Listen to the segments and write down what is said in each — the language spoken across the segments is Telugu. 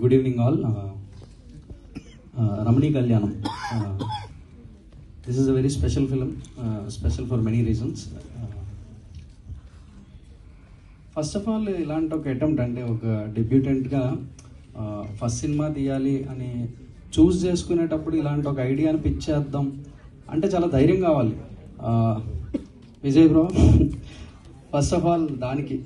Good evening, all. Ramani Kalyanam. This is a very special film, special for many reasons. First of all, ఇలాంటి ఒక అటెంప్ట్ అంటే ఒక డెబ్యూటెంట్గా ఫస్ట్ సినిమా తీయాలి అని చూస్ చేసుకునేటప్పుడు ఇలాంటి ఒక ఐడియాని పిచ్ చేద్దాం అంటే చాలా ధైర్యం కావాలి. Vijay bro, first of all దానికి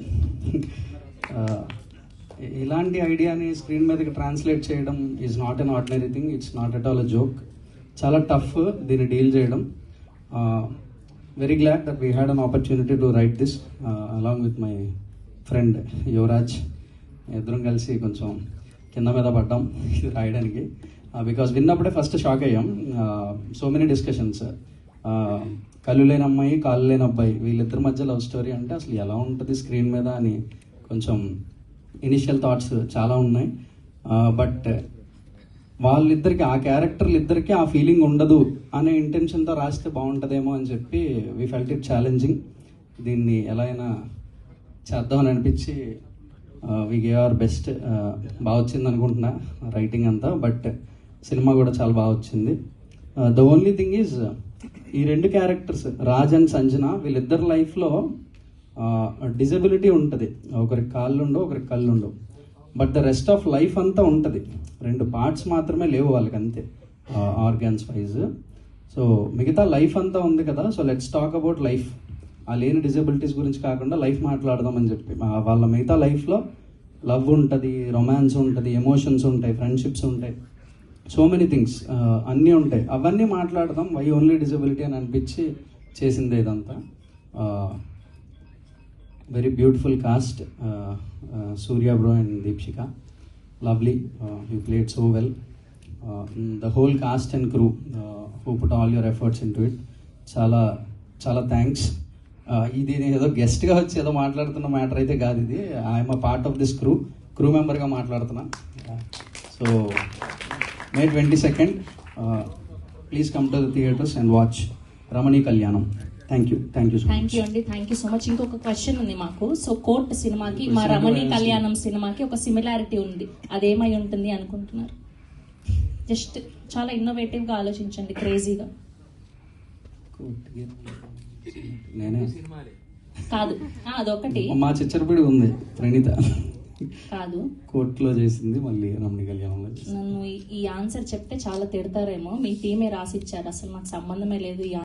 ఇలాంటి ఐడియాని స్క్రీన్ మీదకి ట్రాన్స్లేట్ చేయడం is not an ordinary thing. It's not at all a joke. చాలా టఫ్ దీన్ని డీల్ చేయడం. Very glad that we had an opportunity to right this along with my friend Yuvraj. ఇద్దరం కలిసి కొంచెం కింద మీద పడ్డాం ఇది రాయడానికి. బికాజ్ విన్నప్పుడే ఫస్ట్ షాక్ అయ్యాం. So many discussions. కళ్ళు లేని అమ్మాయి కాళ్ళు లేని అబ్బాయి వీళ్ళిద్దరి మధ్య లవ్ స్టోరీ అంటే అసలు ఎలా ఉంటుంది స్క్రీన్ మీద అని కొంచెం ఇనిషియల్ థాట్స్ చాలా ఉన్నాయి. బట్ వాళ్ళిద్దరికి ఆ క్యారెక్టర్లు ఇద్దరికి ఆ ఫీలింగ్ ఉండదు అనే ఇంటెన్షన్తో రాస్తే బాగుంటుందేమో అని చెప్పి వీ ఫెల్ట్ ఇట్ ఛాలెంజింగ్. దీన్ని ఎలా అయినా చేద్దామని అనిపించి వీ గేవ్ అవర్ బెస్ట్. బాగా వచ్చింది అనుకుంటున్నా రైటింగ్ అంతా. బట్ సినిమా కూడా చాలా బాగా వచ్చింది. ద ఓన్లీ థింగ్ ఈజ్ ఈ రెండు క్యారెక్టర్స్ రాజ్ అండ్ సంజన వీళ్ళిద్దరు లైఫ్లో డిజబిలిటీ ఉంటుంది. ఒకరికి కాళ్ళు ఉండవు, ఒకరికి కళ్ళు ఉండవు. But the rest of life అంతా ఉంటుంది. రెండు పార్ట్స్ మాత్రమే లేవు వాళ్ళకి, అంతే ఆర్గాన్స్ వైజ్. సో మిగతా లైఫ్ అంతా ఉంది కదా. So let's talk about life. ఆ లేని డిజబిలిటీస్ గురించి కాకుండా లైఫ్ మాట్లాడదామని చెప్పి వాళ్ళ మిగతా లైఫ్లో లవ్ ఉంటుంది, రొమాన్స్ ఉంటుంది, ఎమోషన్స్ ఉంటాయి, ఫ్రెండ్షిప్స్ ఉంటాయి, సో మెనీ థింగ్స్ అన్నీ ఉంటాయి. అవన్నీ మాట్లాడదాం. వై ఓన్లీ డిజబిలిటీ అని అనిపించి చేసింది ఇదంతా. Very beautiful cost. Surya bro and Deepshika, lovely. You played so well. The whole cost and crew who put all your efforts in to it. చాలా చాలా థ్యాంక్స్. ఇది నేను ఏదో గెస్ట్గా వచ్చి ఏదో మాట్లాడుతున్న మ్యాటర్ అయితే కాదు ఇది. I'm a part of this crew మెంబర్గా మాట్లాడుతున్నా. So May 22nd, please come to the theatres and watch Ramani Kalyanam. Thank you so much. Thank you అండి, థ్యాంక్ యూ సో మచ్. ఇంకొక క్వశ్చన్ ఉంది మాకు. సో కోర్ట్ సినిమాకి మా రమణి కళ్యాణం సినిమాకి ఒక సిమిలారిటీ ఉంది, అదేమై ఉంటుంది అనుకుంటున్నారు? జస్ట్ చాలా ఇన్నోవేటివ్ గా ఆలోచించండి, క్రేజీగా. నేనే కాదు, అదొకటి. మా చిచ్చరపడి ఉంది ప్రణీత కాదు, కోర్టులో చేసింది, మళ్ళీ రమణి కళ్యాణంలో. నన్ను ఈ ఆన్సర్ చెప్తే చాలా తిడతారేమో. మీ టీమే రాసిచ్చారు, అసలు నాకు సంబంధమే లేదు ఈ